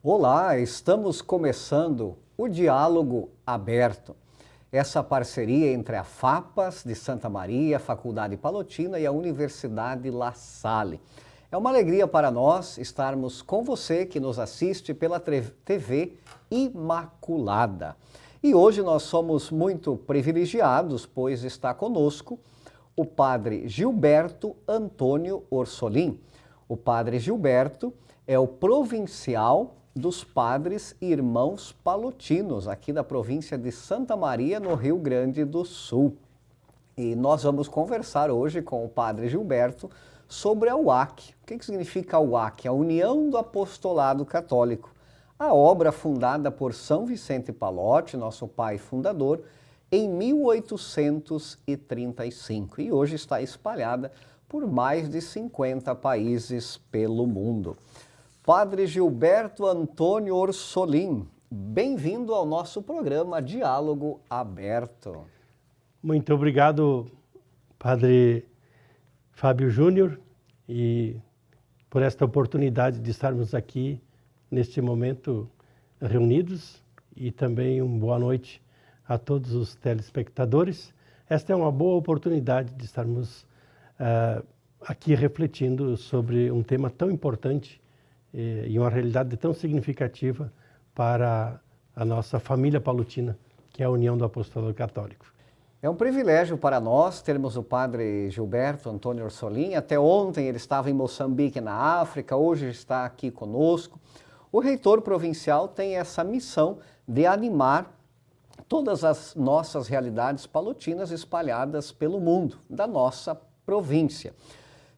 Olá, estamos começando o Diálogo Aberto. Essa parceria entre a FAPAS de Santa Maria, a Faculdade Palotina e a Universidade La Salle. É uma alegria para nós estarmos com você que nos assiste pela TV Imaculada. E hoje nós somos muito privilegiados, pois está conosco o Padre Gilberto Antônio Orsolim. O Padre Gilberto é o provincial dos Padres e Irmãos Palotinos, aqui da província de Santa Maria, no Rio Grande do Sul. E nós vamos conversar hoje com o Padre Gilberto sobre a UAC. O que significa a UAC? A União do Apostolado Católico. A obra fundada por São Vicente Pallotti, nosso pai fundador, em 1835. E hoje está espalhada por mais de 50 países pelo mundo. Padre Gilberto Antônio Orsolim, bem-vindo ao nosso programa Diálogo Aberto. Muito obrigado, Padre Fábio Júnior, e por esta oportunidade de estarmos aqui neste momento reunidos, e também uma boa noite a todos os telespectadores. Esta é uma boa oportunidade de estarmos aqui refletindo sobre um tema tão importante e uma realidade tão significativa para a nossa família palotina, que é a União do Apostolado Católico. É um privilégio para nós termos o Padre Gilberto Antônio Orsolim. Até ontem ele estava em Moçambique, na África, hoje está aqui conosco. O reitor provincial tem essa missão de animar todas as nossas realidades palotinas espalhadas pelo mundo, da nossa província.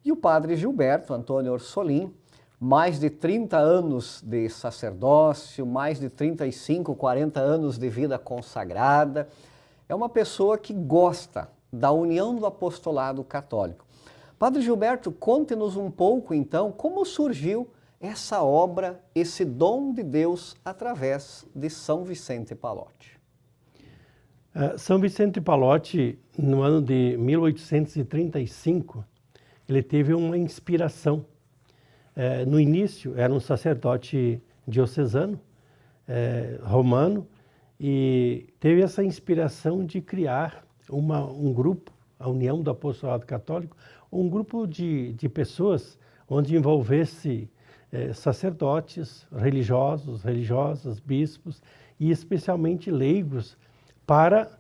E o Padre Gilberto Antônio Orsolim, mais de 30 anos de sacerdócio, mais de 35, 40 anos de vida consagrada, é uma pessoa que gosta da união do apostolado católico. Padre Gilberto, conte-nos um pouco então como surgiu essa obra, esse dom de Deus através de São Vicente Pallotti. São Vicente Pallotti, no ano de 1835, ele teve uma inspiração. No início, era um sacerdote diocesano, romano, e teve essa inspiração de criar um grupo, a União do Apostolado Católico, um grupo de pessoas onde envolvesse sacerdotes, religiosos, religiosas, bispos e especialmente leigos, para,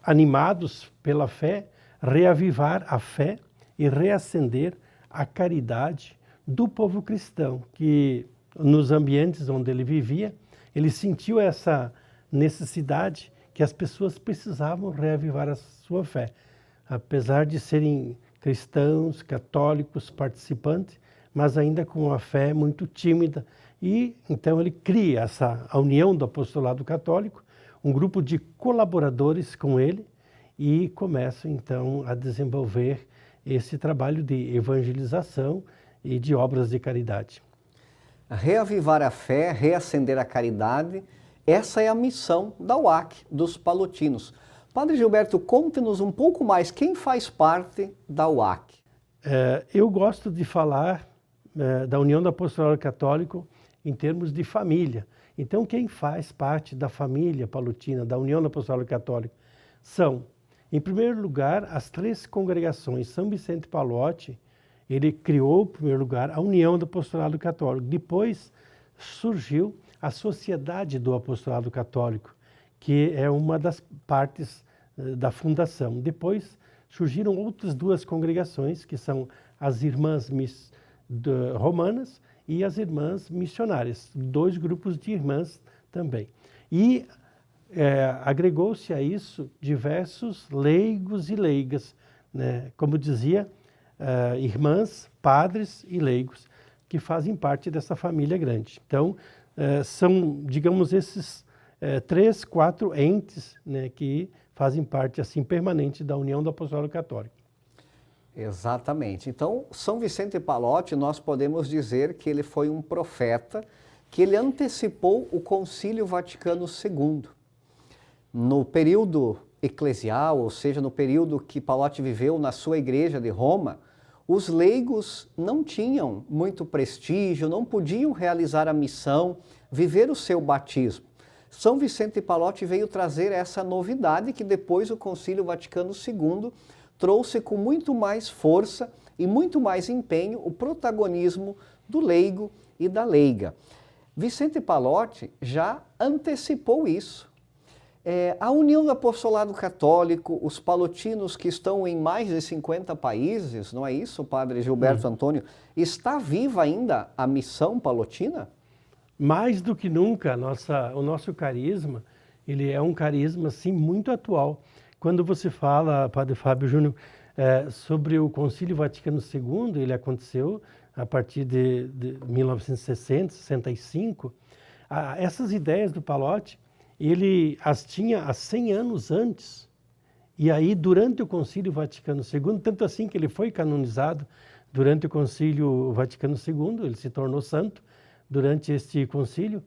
animados pela fé, reavivar a fé e reacender a caridade do povo cristão, que nos ambientes onde ele vivia, ele sentiu essa necessidade que as pessoas precisavam reavivar a sua fé. Apesar de serem cristãos, católicos, participantes, mas ainda com uma fé muito tímida. E então ele cria a União do Apostolado Católico, um grupo de colaboradores com ele, e começa então a desenvolver esse trabalho de evangelização e de obras de caridade. Reavivar a fé, reacender a caridade, essa é a missão da UAC, dos palotinos. Padre Gilberto, conte-nos um pouco mais, quem faz parte da UAC? Eu gosto de falar da União do Apostolado Católico em termos de família. Então, quem faz parte da família palotina, da União do Apostolado Católico, são, em primeiro lugar, as 3 congregações. São Vicente Pallotti, ele criou, em primeiro lugar, a União do Apostolado Católico. Depois surgiu a Sociedade do Apostolado Católico, que é uma das partes da fundação. Depois surgiram outras 2 congregações, que são as Irmãs Romanas e as Irmãs Missionárias, 2 grupos de irmãs também. E agregou-se a isso diversos leigos e leigas, né? Como dizia, irmãs, padres e leigos, que fazem parte dessa família grande. Então, são, digamos, esses 3, 4 entes, né, que fazem parte assim permanente da União do Apostolado Católico. Exatamente. Então, São Vicente Pallotti, nós podemos dizer que ele foi um profeta, que ele antecipou o Concílio Vaticano II. No período eclesial, ou seja, no período que Pallotti viveu na sua igreja de Roma, os leigos não tinham muito prestígio, não podiam realizar a missão, viver o seu batismo. São Vicente Pallotti veio trazer essa novidade que depois o Concílio Vaticano II trouxe com muito mais força e muito mais empenho o protagonismo do leigo e da leiga. Vicente Pallotti já antecipou isso. A União do Apostolado Católico, os palotinos que estão em mais de 50 países, não é isso, Padre Gilberto Antônio? Está viva ainda a missão palotina? Mais do que nunca, o nosso carisma, ele é um carisma, assim, muito atual. Quando você fala, Padre Fábio Júnior, sobre o Concílio Vaticano II, ele aconteceu a partir de 1960, 65, essas ideias do Pallotti, ele as tinha há 100 anos antes. E aí, durante o Concílio Vaticano II, tanto assim que ele foi canonizado durante o Concílio Vaticano II, ele se tornou santo durante este concílio,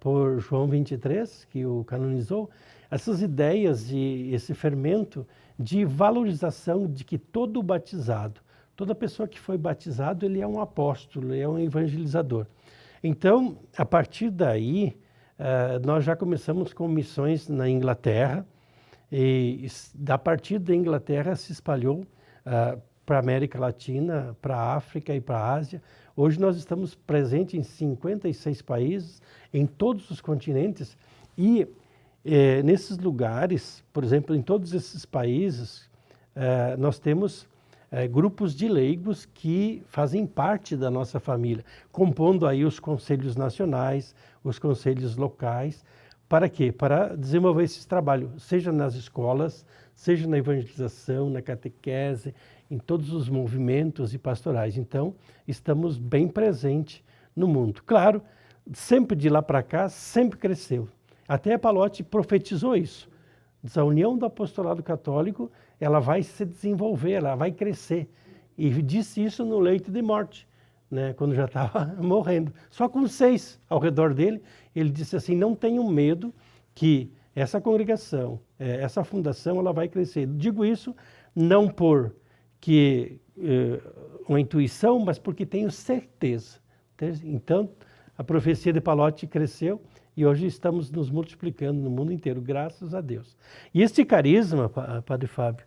por João 23, que o canonizou. Essas ideias e esse fermento de valorização de que todo batizado, toda pessoa que foi batizado, ele é um apóstolo, é um evangelizador. Então, a partir daí, nós já começamos com missões na Inglaterra, e a partir da Inglaterra se espalhou para a América Latina, para a África e para a Ásia. Hoje nós estamos presentes em 56 países, em todos os continentes, e nesses lugares, por exemplo, em todos esses países, nós temos grupos de leigos que fazem parte da nossa família, compondo aí os conselhos nacionais, os conselhos locais. Para quê? Para desenvolver esse trabalho, seja nas escolas, seja na evangelização, na catequese, em todos os movimentos e pastorais. Então, estamos bem presentes no mundo. Claro, sempre de lá para cá, sempre cresceu. Até Pallotti profetizou isso. Diz, a união do apostolado católico, ela vai se desenvolver, ela vai crescer. E disse isso no leito de morte, né, quando já estava morrendo. Só com 6 ao redor dele, ele disse assim, não tenham medo que essa congregação, essa fundação, ela vai crescer. Digo isso não por que uma intuição, mas porque tenho certeza. Então, a profecia de Pallotti cresceu e hoje estamos nos multiplicando no mundo inteiro, graças a Deus. E este carisma, Padre Fábio,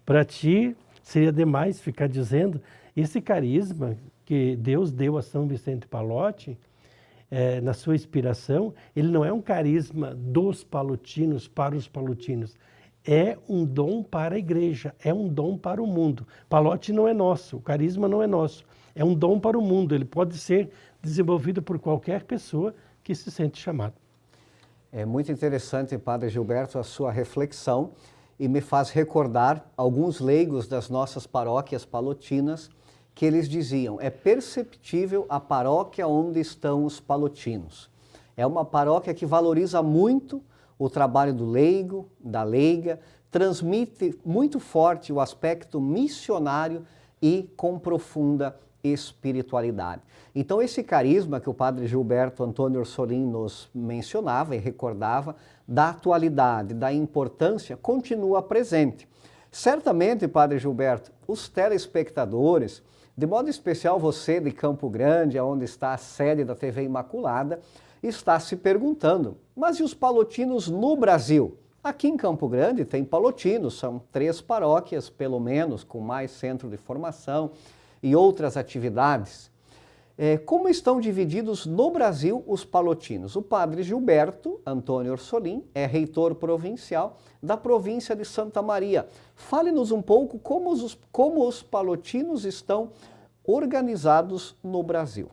para ti seria demais ficar dizendo, esse carisma que Deus deu a São Vicente Pallotti, na sua inspiração, ele não é um carisma dos palotinos para os palotinos, é um dom para a igreja, é um dom para o mundo. Pallotti não é nosso, o carisma não é nosso, é um dom para o mundo, ele pode ser desenvolvido por qualquer pessoa que se sente chamado. É muito interessante, Padre Gilberto, a sua reflexão e me faz recordar alguns leigos das nossas paróquias palotinas que eles diziam, é perceptível a paróquia onde estão os palotinos. É uma paróquia que valoriza muito o trabalho do leigo, da leiga, transmite muito forte o aspecto missionário e com profunda espiritualidade. Então esse carisma que o Padre Gilberto Antônio Orsolim nos mencionava e recordava, da atualidade, da importância, continua presente. Certamente, Padre Gilberto, os telespectadores, de modo especial você de Campo Grande, onde está a sede da TV Imaculada, está se perguntando, mas e os palotinos no Brasil? Aqui em Campo Grande tem palotinos, são 3 paróquias, pelo menos, com mais centro de formação e outras atividades. Como estão divididos no Brasil os palotinos? O Padre Gilberto Antônio Orsolim é reitor provincial da província de Santa Maria. Fale-nos um pouco como os palotinos estão organizados no Brasil.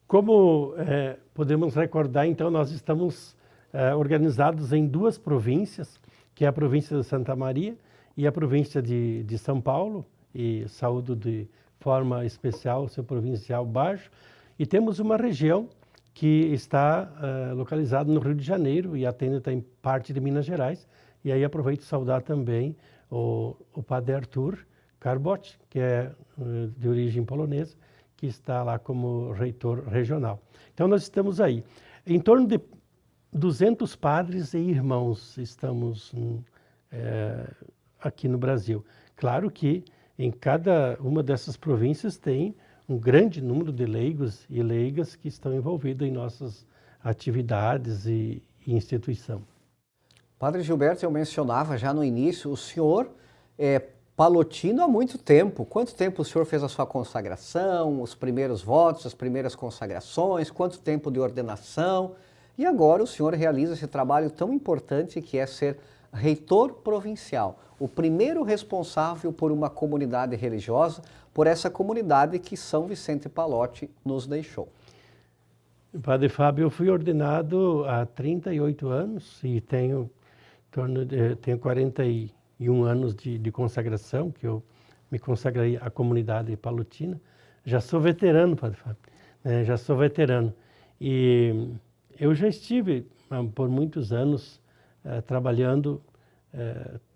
Como podemos recordar, então, nós estamos organizados em 2 províncias, que é a província de Santa Maria e a província de São Paulo, e saúdo de forma especial o seu provincial Baixo, e temos uma região que está localizada no Rio de Janeiro e atende em parte de Minas Gerais, e aí aproveito saudar também o Padre Arthur Carbotti, que é de origem polonesa, que está lá como reitor regional. Então nós estamos aí. Em torno de 200 padres e irmãos estamos aqui no Brasil. claro que em cada uma dessas províncias tem um grande número de leigos e leigas que estão envolvidos em nossas atividades e instituição. Padre Gilberto, eu mencionava já no início, o senhor é palotino há muito tempo. Quanto tempo o senhor fez a sua consagração, os primeiros votos, as primeiras consagrações, quanto tempo de ordenação? E agora o senhor realiza esse trabalho tão importante que é ser reitor provincial, o primeiro responsável por uma comunidade religiosa, por essa comunidade que São Vicente Pallotti nos deixou. Padre Fábio, eu fui ordenado há 38 anos e tenho 41 anos de consagração, que eu me consagrei à comunidade palotina. Já sou veterano, Padre Fábio, já sou veterano. E eu já estive por muitos anos trabalhando,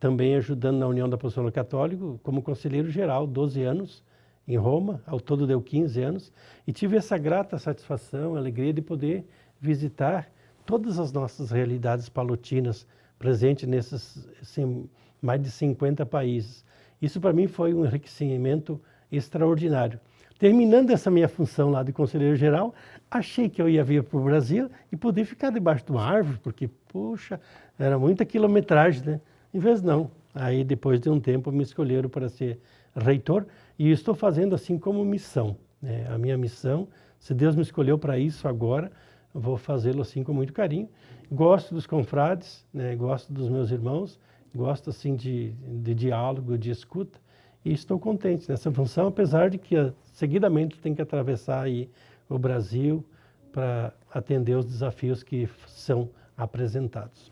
também ajudando na União do Apostolado Católico, como conselheiro geral, 12 anos em Roma, ao todo deu 15 anos, e tive essa grata satisfação, alegria de poder visitar todas as nossas realidades palotinas, presentes nesses mais de 50 países. Isso para mim foi um enriquecimento extraordinário. Terminando essa minha função lá de conselheiro geral, achei que eu ia vir para o Brasil e poder ficar debaixo de uma árvore, porque, puxa, era muita quilometragem, né? Em vez não. Aí, depois de um tempo, me escolheram para ser reitor e estou fazendo assim como missão, né? A minha missão, se Deus me escolheu para isso agora, eu vou fazê-lo assim com muito carinho. Gosto dos confrades, né? Gosto dos meus irmãos, gosto assim de diálogo, de escuta, e estou contente nessa função, apesar de que seguidamente tem que atravessar aí o Brasil para atender os desafios que são apresentados.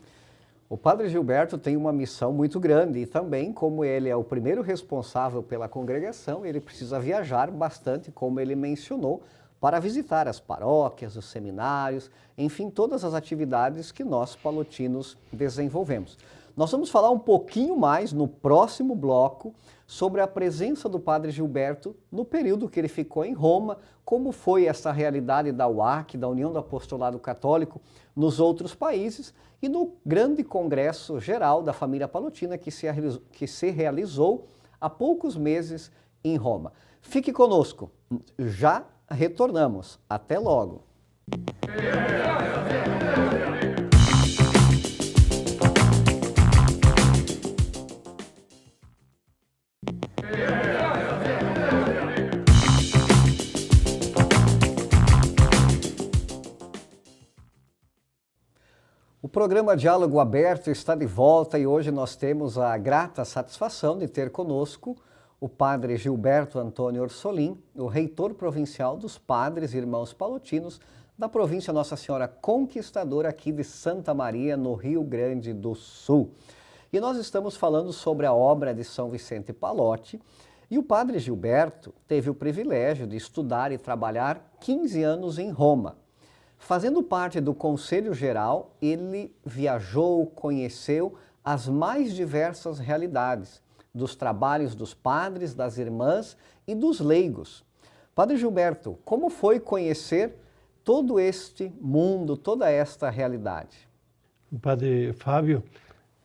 O Padre Gilberto tem uma missão muito grande e também, como ele é o primeiro responsável pela congregação, ele precisa viajar bastante, como ele mencionou, para visitar as paróquias, os seminários, enfim, todas as atividades que nós palotinos desenvolvemos. Nós vamos falar um pouquinho mais no próximo bloco sobre a presença do Padre Gilberto no período que ele ficou em Roma, como foi essa realidade da UAC, da União do Apostolado Católico, nos outros países e no grande congresso geral da família palotina que se realizou há poucos meses em Roma. Fique conosco, já retornamos. Até logo! O programa Diálogo Aberto está de volta e hoje nós temos a grata satisfação de ter conosco o Padre Gilberto Antônio Orsolim, o reitor provincial dos Padres e Irmãos Palotinos da província Nossa Senhora Conquistadora aqui de Santa Maria, no Rio Grande do Sul. E nós estamos falando sobre a obra de São Vicente Pallotti e o Padre Gilberto teve o privilégio de estudar e trabalhar 15 anos em Roma. Fazendo parte do Conselho Geral, ele viajou, conheceu as mais diversas realidades dos trabalhos dos padres, das irmãs e dos leigos. Padre Gilberto, como foi conhecer todo este mundo, toda esta realidade? Padre Fábio,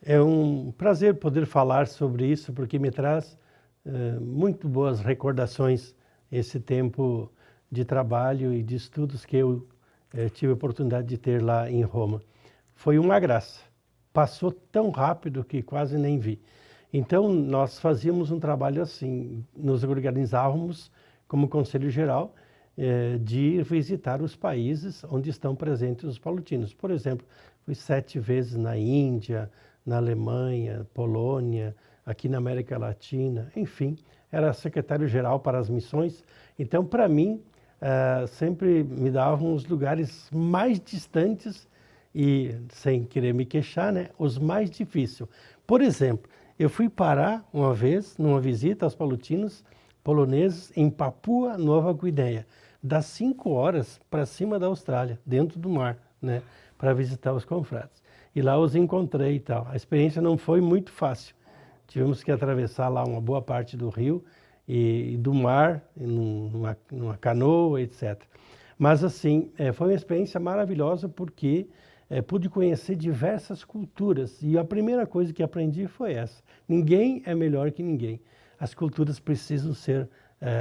é um prazer poder falar sobre isso, porque me traz muito boas recordações esse tempo de trabalho e de estudos que eu tive a oportunidade de ter lá em Roma. Foi uma graça. Passou tão rápido que quase nem vi. Então, nós fazíamos um trabalho assim, nos organizávamos como Conselho Geral de ir visitar os países onde estão presentes os palotinos. Por exemplo, fui 7 vezes na Índia, na Alemanha, Polônia, aqui na América Latina, enfim, era secretário-geral para as missões. Então, para mim, sempre me davam os lugares mais distantes e, sem querer me queixar, né, os mais difíceis. Por exemplo, eu fui parar uma vez, numa visita aos palotinos poloneses em Papua Nova Guiné, das 5 horas para cima da Austrália, dentro do mar, né, para visitar os confrades. E lá os encontrei e tal. A experiência não foi muito fácil. Tivemos que atravessar lá uma boa parte do rio e do mar, numa canoa, etc. Mas assim, foi uma experiência maravilhosa porque pude conhecer diversas culturas. E a primeira coisa que aprendi foi essa: ninguém é melhor que ninguém. As culturas precisam ser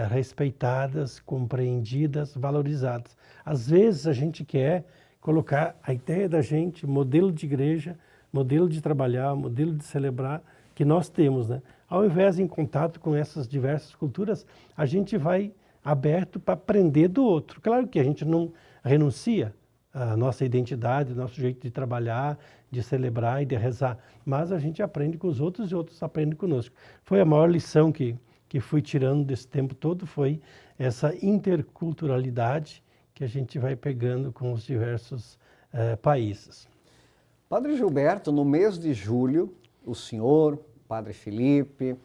respeitadas, compreendidas, valorizadas. Às vezes a gente quer colocar a ideia da gente, modelo de igreja, modelo de trabalhar, modelo de celebrar, que nós temos, né? Ao invés de em contato com essas diversas culturas, a gente vai aberto para aprender do outro. Claro que a gente não renuncia à nossa identidade, ao nosso jeito de trabalhar, de celebrar e de rezar, mas a gente aprende com os outros e outros aprendem conosco. Foi a maior lição que fui tirando desse tempo todo, foi essa interculturalidade que a gente vai pegando com os diversos países. Padre Gilberto, no mês de julho, o senhor, Padre Felipe,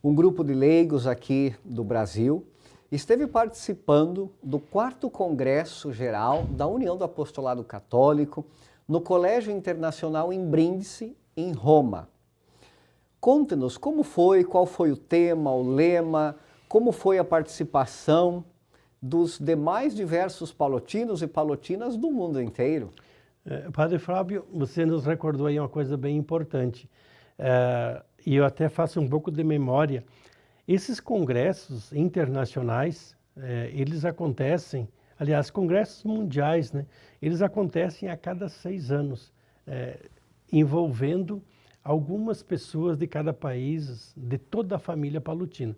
um grupo de leigos aqui do Brasil, esteve participando do 4º Congresso Geral da União do Apostolado Católico no Colégio Internacional em Brindisi, em Roma. Conte-nos como foi, qual foi o tema, o lema, como foi a participação dos demais diversos palotinos e palotinas do mundo inteiro. Padre Fábio, você nos recordou aí uma coisa bem importante, e eu até faço um pouco de memória. Esses congressos internacionais, eles acontecem, aliás, congressos mundiais, né? Eles acontecem a cada 6 anos, envolvendo algumas pessoas de cada país, de toda a família palotina.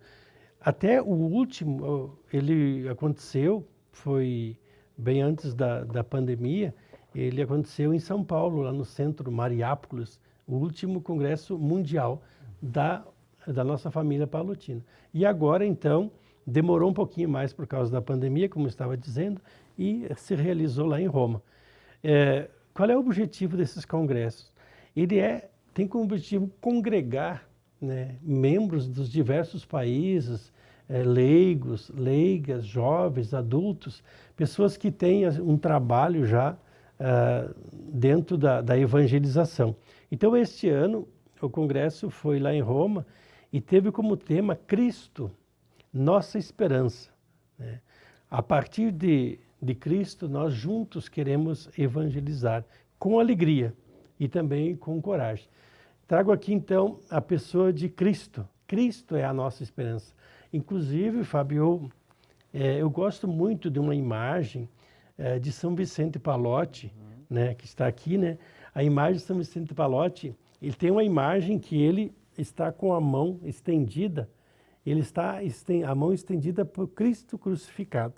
Até o último, ele aconteceu, foi bem antes da pandemia, ele aconteceu em São Paulo, lá no centro Mariápolis, o último congresso mundial da nossa família palotina. E agora, então, demorou um pouquinho mais por causa da pandemia, como eu estava dizendo, e se realizou lá em Roma. Qual é o objetivo desses congressos? Ele tem como objetivo congregar, né, membros dos diversos países, leigos, leigas, jovens, adultos, pessoas que têm um trabalho já dentro da evangelização. Então, este ano, o congresso foi lá em Roma e teve como tema Cristo, nossa esperança, né? A partir de Cristo, nós juntos queremos evangelizar com alegria e também com coragem. Trago aqui, então, a pessoa de Cristo. Cristo é a nossa esperança. Inclusive, Fábio, eu gosto muito de uma imagem de São Vicente Pallotti, né, que está aqui, né? A imagem de São Vicente Pallotti, ele tem uma imagem que ele está com a mão estendida, a mão estendida por Cristo crucificado.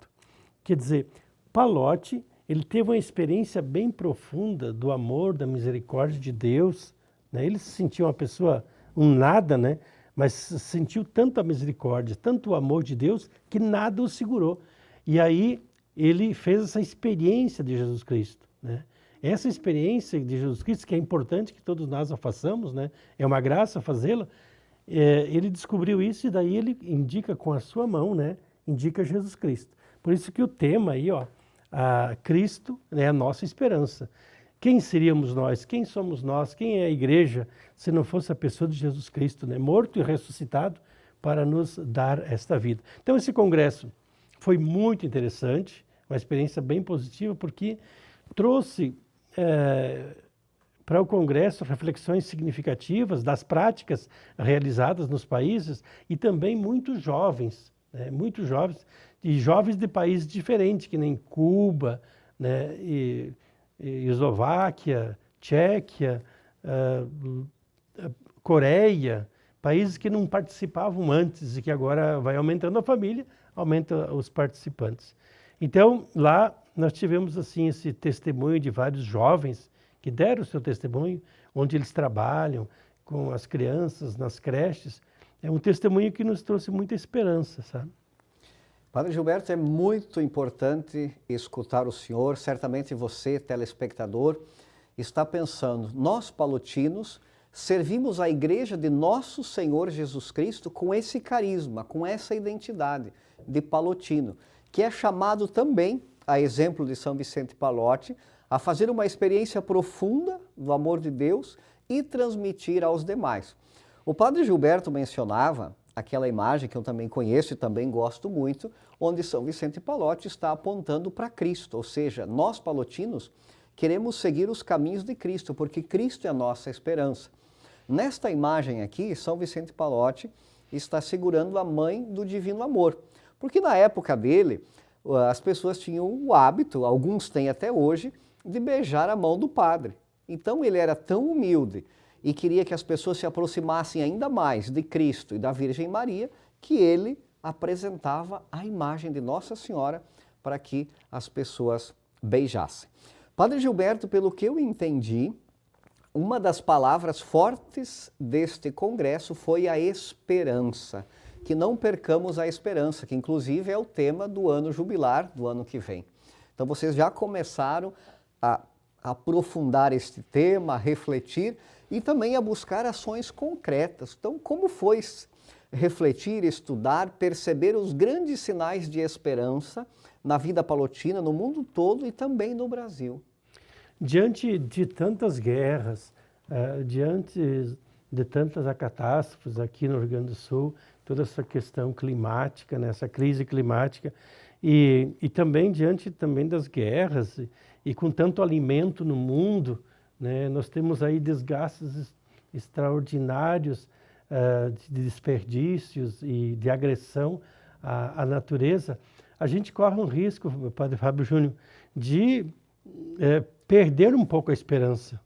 Quer dizer, Pallotti, ele teve uma experiência bem profunda do amor, da misericórdia de Deus, né? Ele se sentiu uma pessoa, um nada, né? Mas sentiu tanto a misericórdia, tanto o amor de Deus, que nada o segurou. E aí ele fez essa experiência de Jesus Cristo, né? Essa experiência de Jesus Cristo, que é importante que todos nós a façamos, né? É uma graça fazê-la. Ele descobriu isso e daí ele indica com a sua mão, né? Indica Jesus Cristo. Por isso que o tema aí, ó, Cristo é a nossa esperança. Quem seríamos nós? Quem somos nós? Quem é a igreja se não fosse a pessoa de Jesus Cristo, né? Morto e ressuscitado para nos dar esta vida. Então esse congresso foi muito interessante, uma experiência bem positiva, porque trouxe para o congresso reflexões significativas das práticas realizadas nos países e também muitos jovens, né? Muitos jovens, e jovens de países diferentes, que nem Cuba, né? e Eslováquia, Tchequia, Coreia, países que não participavam antes e que agora vai aumentando a família, aumenta os participantes. Então, lá nós tivemos assim esse testemunho de vários jovens que deram o seu testemunho, onde eles trabalham com as crianças nas creches. É um testemunho que nos trouxe muita esperança, sabe? Padre Gilberto, é muito importante escutar o senhor. Certamente você, telespectador, está pensando, nós palotinos servimos a igreja de nosso Senhor Jesus Cristo com esse carisma, com essa identidade de palotino, que é chamado também, a exemplo de São Vicente Pallotti, a fazer uma experiência profunda do amor de Deus e transmitir aos demais. O Padre Gilberto mencionava aquela imagem que eu também conheço e também gosto muito, onde São Vicente Pallotti está apontando para Cristo, ou seja, nós palotinos queremos seguir os caminhos de Cristo, porque Cristo é a nossa esperança. Nesta imagem aqui, São Vicente Pallotti está segurando a mãe do Divino Amor, porque na época dele, as pessoas tinham o hábito, alguns têm até hoje, de beijar a mão do padre. Então ele era tão humilde e queria que as pessoas se aproximassem ainda mais de Cristo e da Virgem Maria, que ele apresentava a imagem de Nossa Senhora para que as pessoas beijassem. Padre Gilberto, pelo que eu entendi, uma das palavras fortes deste congresso foi a esperança. Que não percamos a esperança, que inclusive é o tema do ano jubilar do ano que vem. Então vocês já começaram a aprofundar este tema, a refletir e também a buscar ações concretas. Então, como foi refletir, estudar, perceber os grandes sinais de esperança na vida palotina, no mundo todo e também no Brasil? Diante de tantas guerras, diante de tantas catástrofes aqui no Rio Grande do Sul, toda essa questão climática, né, essa crise climática, e também diante também das guerras, e com tanto alimento no mundo, né, nós temos aí desgastes extraordinários de desperdícios e de agressão à natureza. A gente corre um risco, Padre Fábio Júnior, de perder um pouco a esperança.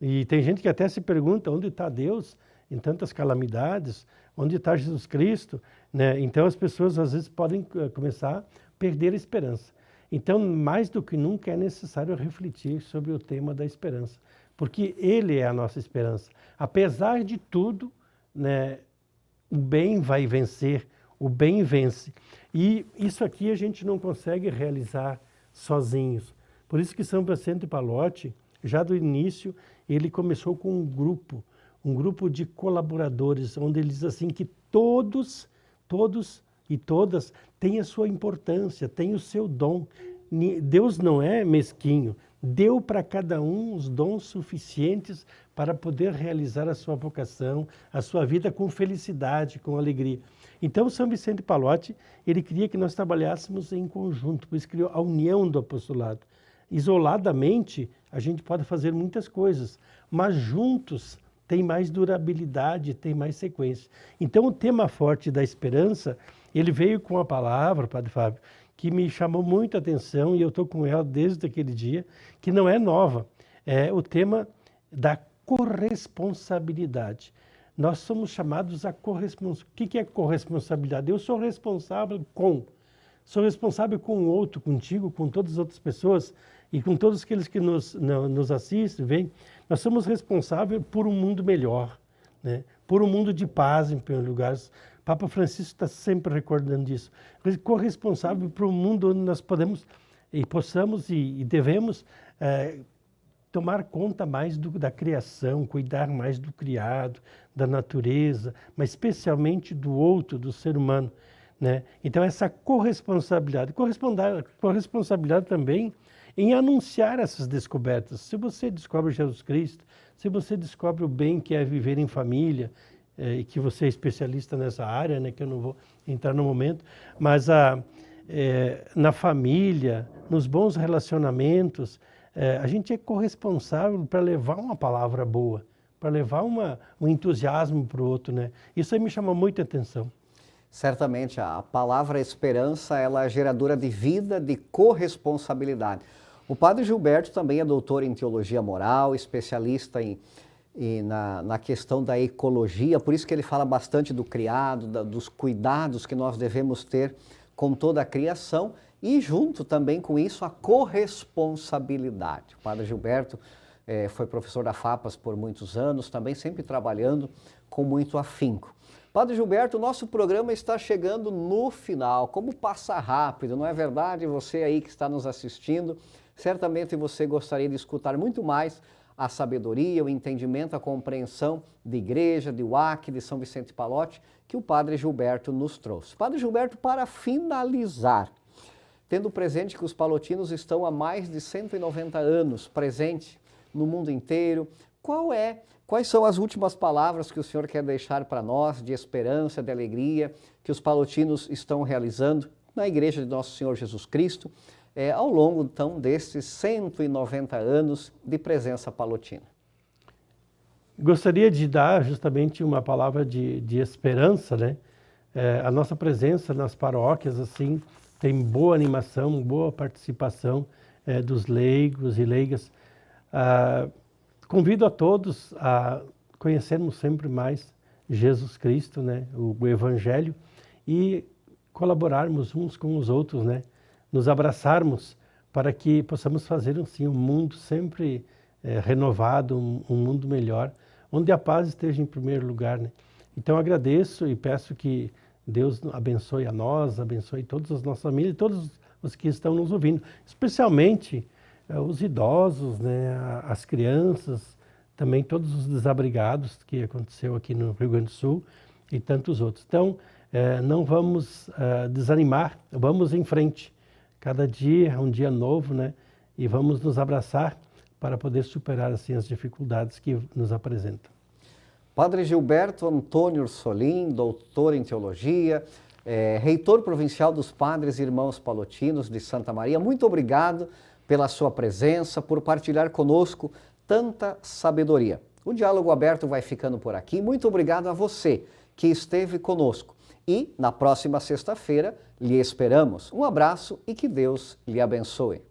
E tem gente que até se pergunta onde está Deus em tantas calamidades, onde está Jesus Cristo, né? Então as pessoas às vezes podem começar a perder a esperança. Então, mais do que nunca é necessário refletir sobre o tema da esperança, porque Ele é a nossa esperança. Apesar de tudo, né, o bem vai vencer, o bem vence. E isso aqui a gente não consegue realizar sozinhos. Por isso que São Vicente Pallotti, já do início, ele começou com um grupo de colaboradores, onde ele diz assim que todos e todas têm a sua importância, têm o seu dom. Deus não é mesquinho, deu para cada um os dons suficientes para poder realizar a sua vocação, a sua vida com felicidade, com alegria. Então, São Vicente Pallotti, ele queria que nós trabalhássemos em conjunto, por isso criou a união do apostolado. Isoladamente, a gente pode fazer muitas coisas, mas juntos tem mais durabilidade, tem mais sequência. Então, o tema forte da esperança, ele veio com a palavra, Padre Fábio, que me chamou muito a atenção, e eu estou com ela desde aquele dia, que não é nova, é o tema da corresponsabilidade. Nós somos chamados a corresponsabilidade. O que é corresponsabilidade? Eu sou responsável sou responsável com o outro, contigo, com todas as outras pessoas e com todos aqueles que nos assistem, vêm. Nós somos responsáveis por um mundo melhor, né? Por um mundo de paz, em primeiro lugar. Papa Francisco está sempre recordando disso. Corresponsável para um mundo onde nós podemos e possamos e devemos tomar conta mais da criação, cuidar mais do criado, da natureza, mas especialmente do outro, do ser humano, né? Então essa corresponsabilidade também em anunciar essas descobertas. Se você descobre Jesus Cristo, se você descobre o bem que é viver em família, e que você é especialista nessa área, né, que eu não vou entrar no momento, mas na família, nos bons relacionamentos, a gente é corresponsável para levar uma palavra boa, para levar um entusiasmo para o outro, né? Isso aí me chama muita atenção. Certamente, a palavra esperança, ela é geradora de vida, de corresponsabilidade. O Padre Gilberto também é doutor em teologia moral, especialista na questão da ecologia, por isso que ele fala bastante do criado, dos cuidados que nós devemos ter com toda a criação e junto também com isso a corresponsabilidade. O Padre Gilberto foi professor da FAPAS por muitos anos, também sempre trabalhando com muito afinco. Padre Gilberto, o nosso programa está chegando no final. Como passa rápido, não é verdade? Você aí que está nos assistindo, certamente você gostaria de escutar muito mais a sabedoria, o entendimento, a compreensão de igreja, de UAC, de São Vicente Pallotti, que o Padre Gilberto nos trouxe. Padre Gilberto, para finalizar, tendo presente que os palotinos estão há mais de 190 anos presentes no mundo inteiro, quais são as últimas palavras que o senhor quer deixar para nós, de esperança, de alegria, que os palotinos estão realizando na Igreja de Nosso Senhor Jesus Cristo, ao longo, então, desses 190 anos de presença palotina? Gostaria de dar justamente uma palavra de esperança, né? A nossa presença nas paróquias, assim, tem boa animação, boa participação dos leigos e leigas. Convido a todos a conhecermos sempre mais Jesus Cristo, né? O Evangelho, e colaborarmos uns com os outros, né? Nos abraçarmos para que possamos fazer assim, um mundo sempre renovado, um mundo melhor, onde a paz esteja em primeiro lugar, né? Então agradeço e peço que Deus abençoe a nós, abençoe todas as nossas famílias e todos os que estão nos ouvindo, especialmente os idosos, né? As crianças, também todos os desabrigados que aconteceu aqui no Rio Grande do Sul e tantos outros. Então, não vamos desanimar, vamos em frente. Cada dia é um dia novo, né? E vamos nos abraçar para poder superar assim as dificuldades que nos apresentam. Padre Gilberto Antônio Ursolim, doutor em teologia, reitor provincial dos Padres e Irmãos Palotinos de Santa Maria, muito obrigado pela sua presença, por partilhar conosco tanta sabedoria. O Diálogo Aberto vai ficando por aqui. Muito obrigado a você que esteve conosco. E na próxima sexta-feira lhe esperamos. Um abraço e que Deus lhe abençoe.